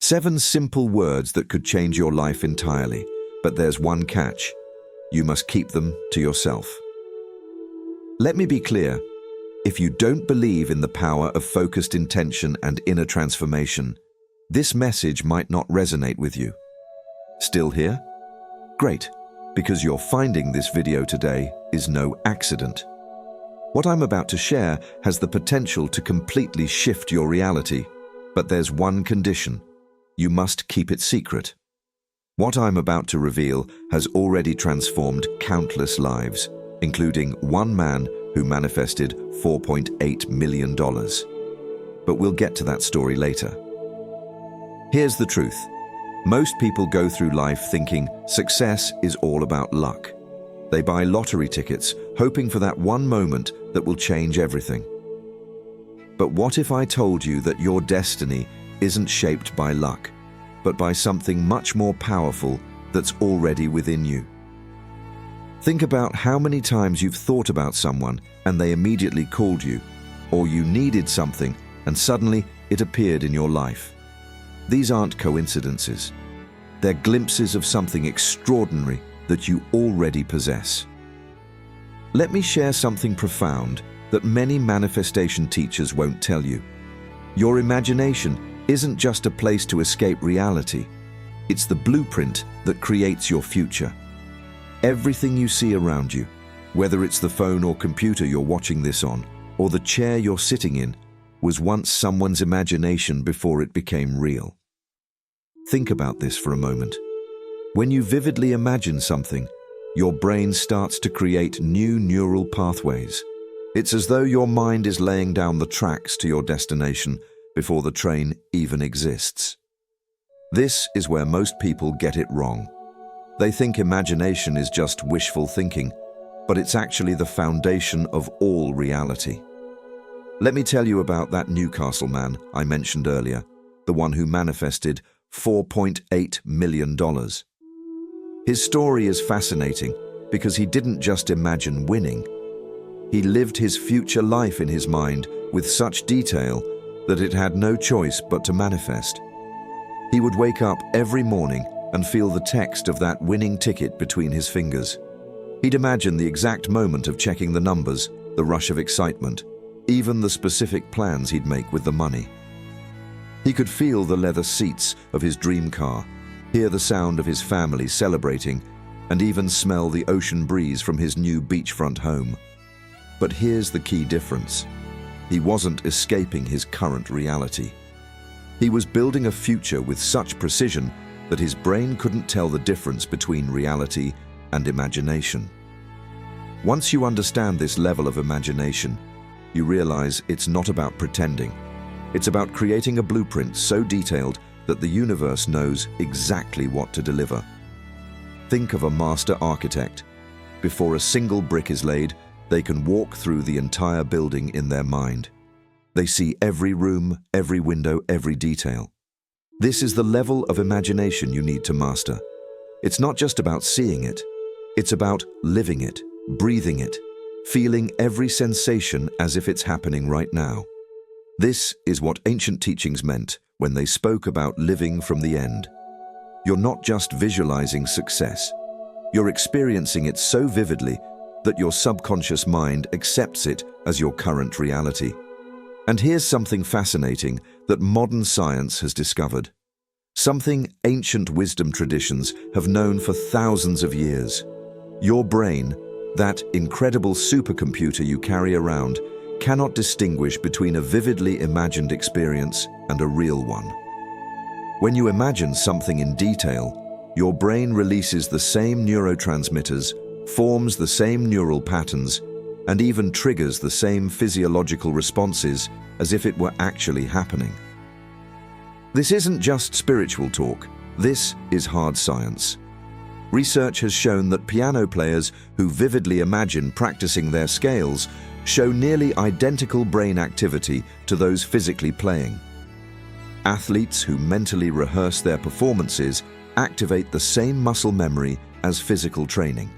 7 simple words that could change your life entirely, but there's one catch. You must keep them to yourself. Let me be clear. If you don't believe in the power of focused intention and inner transformation, this message might not resonate with you. Still here? Great, because you're finding this video today is no accident. What I'm about to share has the potential to completely shift your reality, but there's one condition. You must keep it secret. What I'm about to reveal has already transformed countless lives, including one man who manifested $4.8 million. But we'll get to that story later. Here's the truth. Most people go through life thinking success is all about luck. They buy lottery tickets, hoping for that one moment that will change everything. But what if I told you that your destiny isn't shaped by luck, but by something much more powerful that's already within you? Think about how many times you've thought about someone and they immediately called you, or you needed something and suddenly it appeared in your life. These aren't coincidences. They're glimpses of something extraordinary that you already possess. Let me share something profound that many manifestation teachers won't tell you. Your imagination isn't just a place to escape reality. It's the blueprint that creates your future. Everything you see around you, whether it's the phone or computer you're watching this on, or the chair you're sitting in, was once someone's imagination before it became real. Think about this for a moment. When you vividly imagine something, your brain starts to create new neural pathways. It's as though your mind is laying down the tracks to your destination before the train even exists. This is where most people get it wrong. They think imagination is just wishful thinking, but it's actually the foundation of all reality. Let me tell you about that Newcastle man I mentioned earlier, the one who manifested $4.8 million. His story is fascinating because he didn't just imagine winning. He lived his future life in his mind with such detail that it had no choice but to manifest. He would wake up every morning and feel the text of that winning ticket between his fingers. He'd imagine the exact moment of checking the numbers, the rush of excitement, even the specific plans he'd make with the money. He could feel the leather seats of his dream car, hear the sound of his family celebrating, and even smell the ocean breeze from his new beachfront home. But here's the key difference. He wasn't escaping his current reality. He was building a future with such precision that his brain couldn't tell the difference between reality and imagination. Once you understand this level of imagination, you realize it's not about pretending. It's about creating a blueprint so detailed that the universe knows exactly what to deliver. Think of a master architect. Before a single brick is laid, they can walk through the entire building in their mind. They see every room, every window, every detail. This is the level of imagination you need to master. It's not just about seeing it. It's about living it, breathing it, feeling every sensation as if it's happening right now. This is what ancient teachings meant when they spoke about living from the end. You're not just visualizing success. You're experiencing it so vividly that your subconscious mind accepts it as your current reality. And here's something fascinating that modern science has discovered. Something ancient wisdom traditions have known for thousands of years. Your brain, that incredible supercomputer you carry around, cannot distinguish between a vividly imagined experience and a real one. When you imagine something in detail, your brain releases the same neurotransmitters, forms the same neural patterns, and even triggers the same physiological responses as if it were actually happening. This isn't just spiritual talk. This is hard science. Research has shown that piano players who vividly imagine practicing their scales show nearly identical brain activity to those physically playing. Athletes who mentally rehearse their performances activate the same muscle memory as physical training.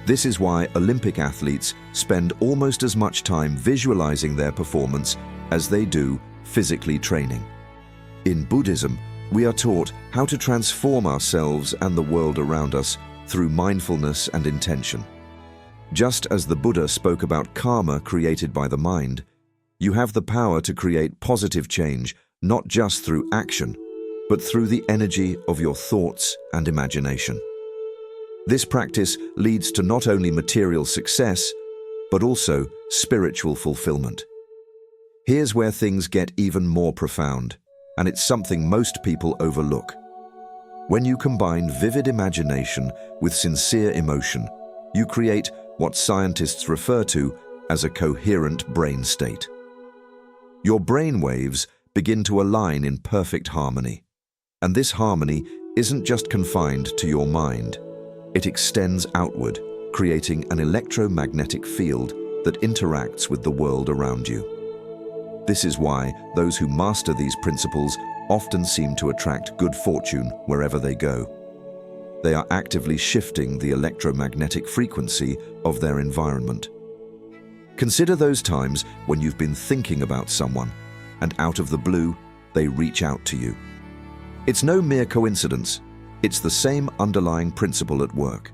This is why Olympic athletes spend almost as much time visualizing their performance as they do physically training. In Buddhism, We are taught how to transform ourselves and the world around us through mindfulness and intention. Just as the Buddha spoke about karma created by the mind, you have the power to create positive change not just through action, but through the energy of your thoughts and imagination. This practice leads to not only material success, but also spiritual fulfillment. Here's where things get even more profound, and it's something most people overlook. When you combine vivid imagination with sincere emotion, you create what scientists refer to as a coherent brain state. Your brain waves begin to align in perfect harmony. And this harmony isn't just confined to your mind. It extends outward, creating an electromagnetic field that interacts with the world around you. This is why those who master these principles often seem to attract good fortune wherever they go. They are actively shifting the electromagnetic frequency of their environment. Consider those times when you've been thinking about someone, and out of the blue, they reach out to you. It's no mere coincidence. It's the same underlying principle at work.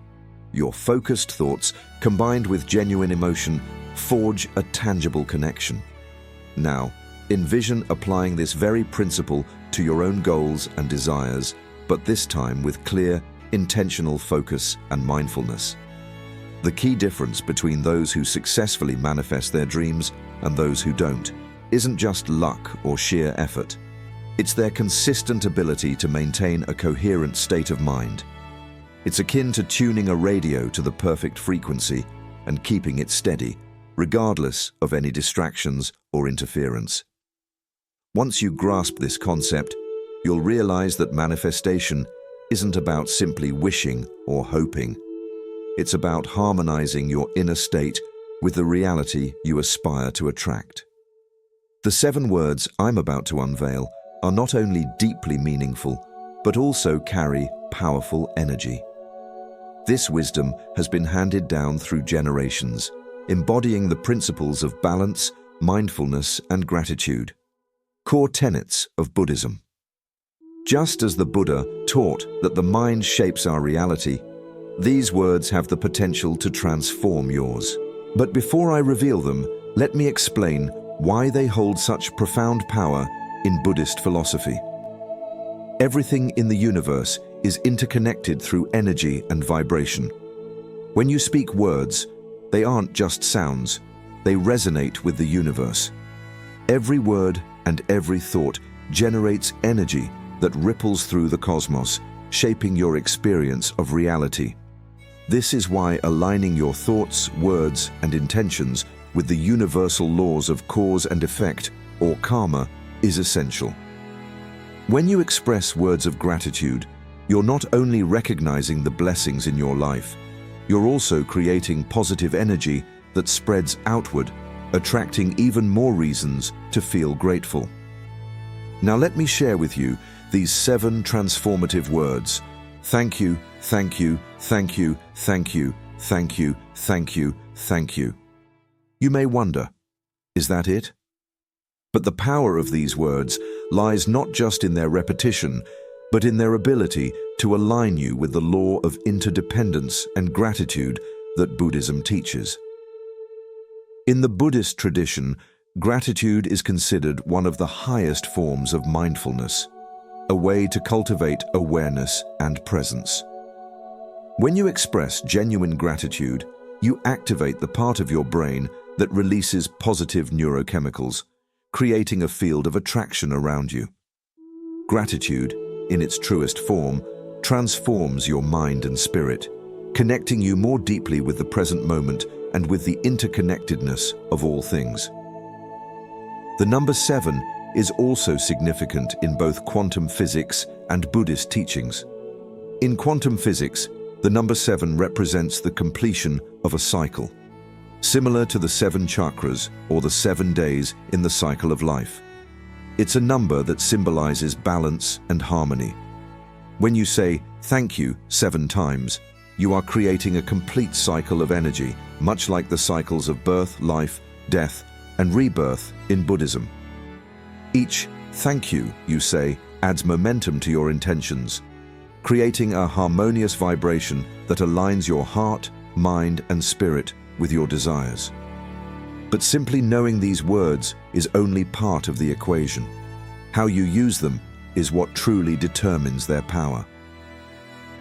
Your focused thoughts, combined with genuine emotion, forge a tangible connection. Now, envision applying this very principle to your own goals and desires, but this time with clear, intentional focus and mindfulness. The key difference between those who successfully manifest their dreams and those who don't isn't just luck or sheer effort. It's their consistent ability to maintain a coherent state of mind. It's akin to tuning a radio to the perfect frequency and keeping it steady, regardless of any distractions or interference. Once you grasp this concept, you'll realize that manifestation isn't about simply wishing or hoping. It's about harmonizing your inner state with the reality you aspire to attract. The 7 words I'm about to unveil are not only deeply meaningful, but also carry powerful energy. This wisdom has been handed down through generations, embodying the principles of balance, mindfulness, and gratitude, core tenets of Buddhism. Just as the Buddha taught that the mind shapes our reality, these words have the potential to transform yours. But before I reveal them, let me explain why they hold such profound power in Buddhist philosophy. Everything in the universe is interconnected through energy and vibration. When you speak words, they aren't just sounds, they resonate with the universe. Every word and every thought generates energy that ripples through the cosmos, shaping your experience of reality. This is why aligning your thoughts, words, and intentions with the universal laws of cause and effect, or karma, is essential. When you express words of gratitude, you're not only recognizing the blessings in your life, you're also creating positive energy that spreads outward, attracting even more reasons to feel grateful. Now let me share with you these 7 transformative words. Thank you, thank you, thank you, thank you, thank you, thank you, thank you. You may wonder, is that it? But the power of these words lies not just in their repetition, but in their ability to align you with the law of interdependence and gratitude that Buddhism teaches. In the Buddhist tradition, gratitude is considered one of the highest forms of mindfulness, a way to cultivate awareness and presence. When you express genuine gratitude, you activate the part of your brain that releases positive neurochemicals, creating a field of attraction around you. Gratitude, in its truest form, transforms your mind and spirit, connecting you more deeply with the present moment and with the interconnectedness of all things. The number 7 is also significant in both quantum physics and Buddhist teachings. In quantum physics, the number 7 represents the completion of a cycle, similar to the 7 chakras or the 7 days in the cycle of life. It's a number that symbolizes balance and harmony. When you say thank you 7 times, you are creating a complete cycle of energy, much like the cycles of birth, life, death, and rebirth in Buddhism. Each thank you say adds momentum to your intentions, creating a harmonious vibration that aligns your heart, mind, and spirit with your desires. But simply knowing these words is only part of the equation. How you use them is what truly determines their power.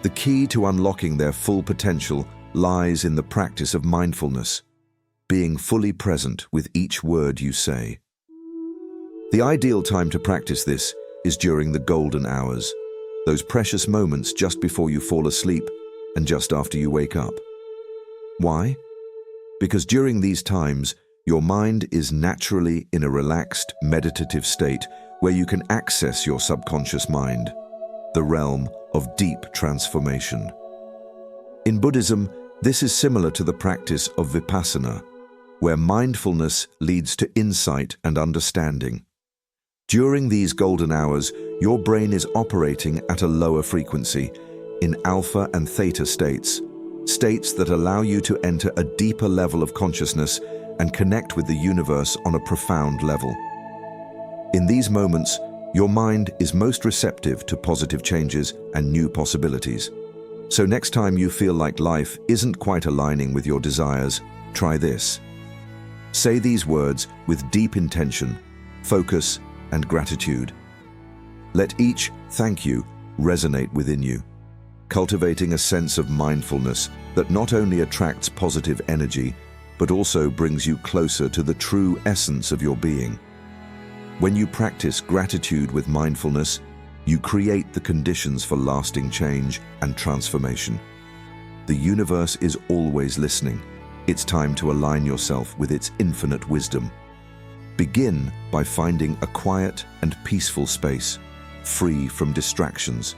The key to unlocking their full potential lies in the practice of mindfulness, being fully present with each word you say. The ideal time to practice this is during the golden hours, those precious moments just before you fall asleep and just after you wake up. Why? Because during these times, your mind is naturally in a relaxed, meditative state where you can access your subconscious mind, the realm of deep transformation. In Buddhism, this is similar to the practice of vipassana, where mindfulness leads to insight and understanding. During these golden hours, your brain is operating at a lower frequency, in alpha and theta states that allow you to enter a deeper level of consciousness and connect with the universe on a profound level. In these moments, your mind is most receptive to positive changes and new possibilities. So next time you feel like life isn't quite aligning with your desires, try this. Say these words with deep intention, focus, and gratitude. Let each "thank you" resonate within you, cultivating a sense of mindfulness that not only attracts positive energy, but also brings you closer to the true essence of your being. When you practice gratitude with mindfulness, you create the conditions for lasting change and transformation. The universe is always listening. It's time to align yourself with its infinite wisdom. Begin by finding a quiet and peaceful space, free from distractions.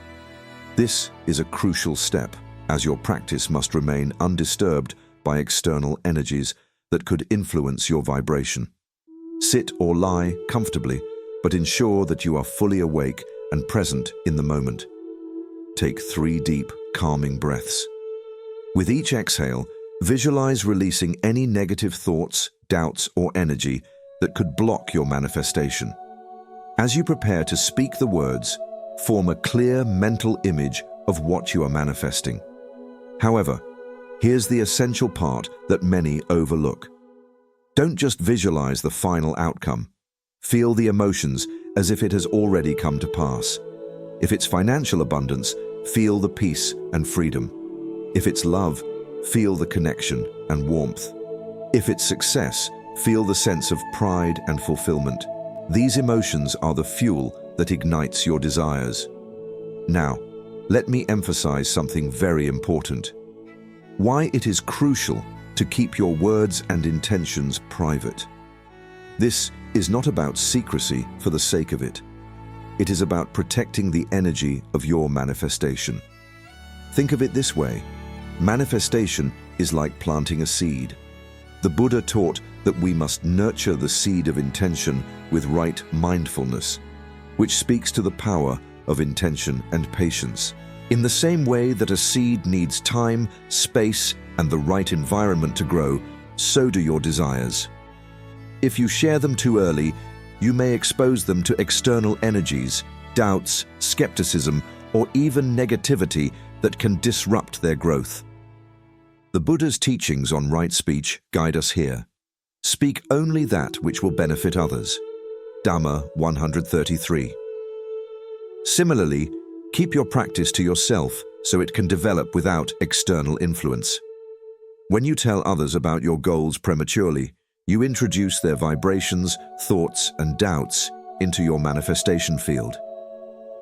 This is a crucial step, as your practice must remain undisturbed by external energies that could influence your vibration. Sit or lie comfortably, but ensure that you are fully awake and present in the moment. Take 3 deep, calming breaths. With each exhale, visualize releasing any negative thoughts, doubts, or energy that could block your manifestation. As you prepare to speak the words, form a clear mental image of what you are manifesting. However, here's the essential part that many overlook. Don't just visualize the final outcome. Feel the emotions as if it has already come to pass. If it's financial abundance, feel the peace and freedom. If it's love, feel the connection and warmth. If it's success, feel the sense of pride and fulfillment. These emotions are the fuel that ignites your desires. Now, let me emphasize something very important. Why it is crucial to keep your words and intentions private. This is not about secrecy for the sake of it. It is about protecting the energy of your manifestation. Think of it this way. Manifestation is like planting a seed. The Buddha taught that we must nurture the seed of intention with right mindfulness, which speaks to the power of intention and patience. In the same way that a seed needs time, space, and the right environment to grow, so do your desires. If you share them too early, you may expose them to external energies, doubts, skepticism, or even negativity that can disrupt their growth. The Buddha's teachings on right speech guide us here. Speak only that which will benefit others. Dhamma 133. Similarly, keep your practice to yourself so it can develop without external influence. When you tell others about your goals prematurely, you introduce their vibrations, thoughts, and doubts into your manifestation field.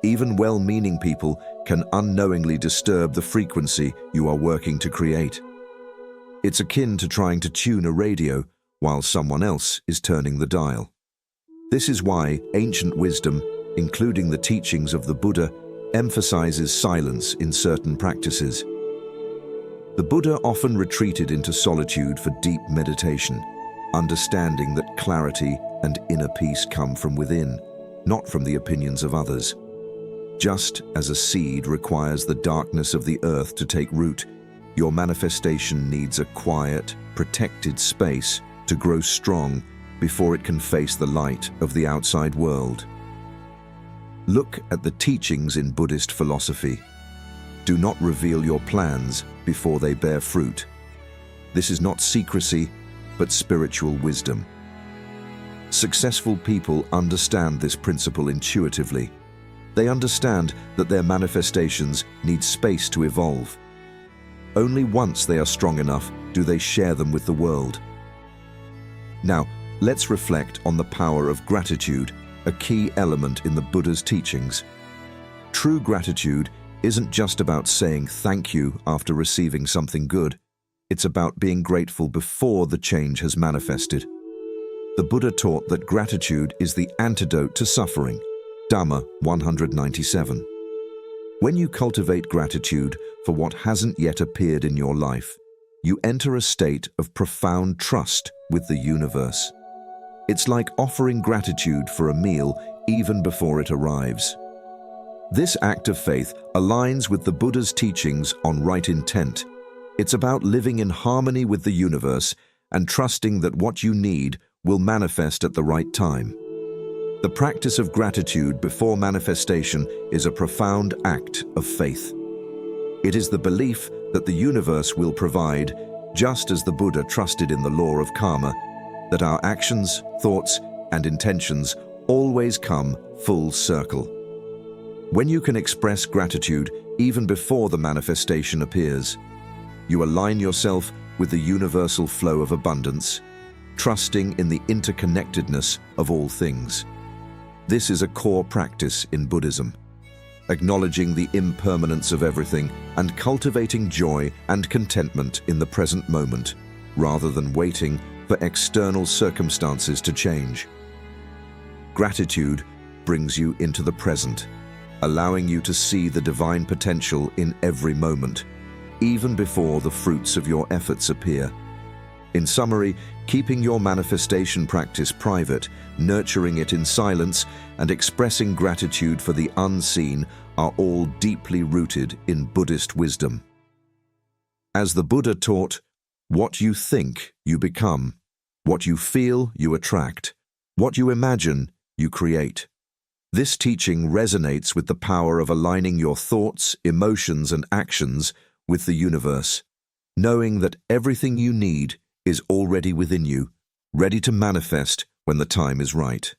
Even well-meaning people can unknowingly disturb the frequency you are working to create. It's akin to trying to tune a radio while someone else is turning the dial. This is why ancient wisdom, including the teachings of the Buddha, emphasizes silence in certain practices. The Buddha often retreated into solitude for deep meditation, understanding that clarity and inner peace come from within, not from the opinions of others. Just as a seed requires the darkness of the earth to take root, your manifestation needs a quiet, protected space to grow strong before it can face the light of the outside world. Look at the teachings in Buddhist philosophy. Do not reveal your plans before they bear fruit. This is not secrecy, but spiritual wisdom. Successful people understand this principle intuitively. They understand that their manifestations need space to evolve. Only once they are strong enough do they share them with the world. Now, let's reflect on the power of gratitude, a key element in the Buddha's teachings. True gratitude isn't just about saying thank you after receiving something good. It's about being grateful before the change has manifested. The Buddha taught that gratitude is the antidote to suffering. Dharma 197. When you cultivate gratitude for what hasn't yet appeared in your life, you enter a state of profound trust with the universe. It's like offering gratitude for a meal even before it arrives. This act of faith aligns with the Buddha's teachings on right intent. It's about living in harmony with the universe and trusting that what you need will manifest at the right time. The practice of gratitude before manifestation is a profound act of faith. It is the belief that the universe will provide, just as the Buddha trusted in the law of karma, that our actions, thoughts, and intentions always come full circle. When you can express gratitude even before the manifestation appears, you align yourself with the universal flow of abundance, trusting in the interconnectedness of all things. This is a core practice in Buddhism, acknowledging the impermanence of everything and cultivating joy and contentment in the present moment, rather than waiting for external circumstances to change. Gratitude brings you into the present, allowing you to see the divine potential in every moment, even before the fruits of your efforts appear. In summary, keeping your manifestation practice private, nurturing it in silence, and expressing gratitude for the unseen are all deeply rooted in Buddhist wisdom. As the Buddha taught, what you think, you become. What you feel, you attract. What you imagine, you create. This teaching resonates with the power of aligning your thoughts, emotions, and actions with the universe, knowing that everything you need is already within you, ready to manifest when the time is right.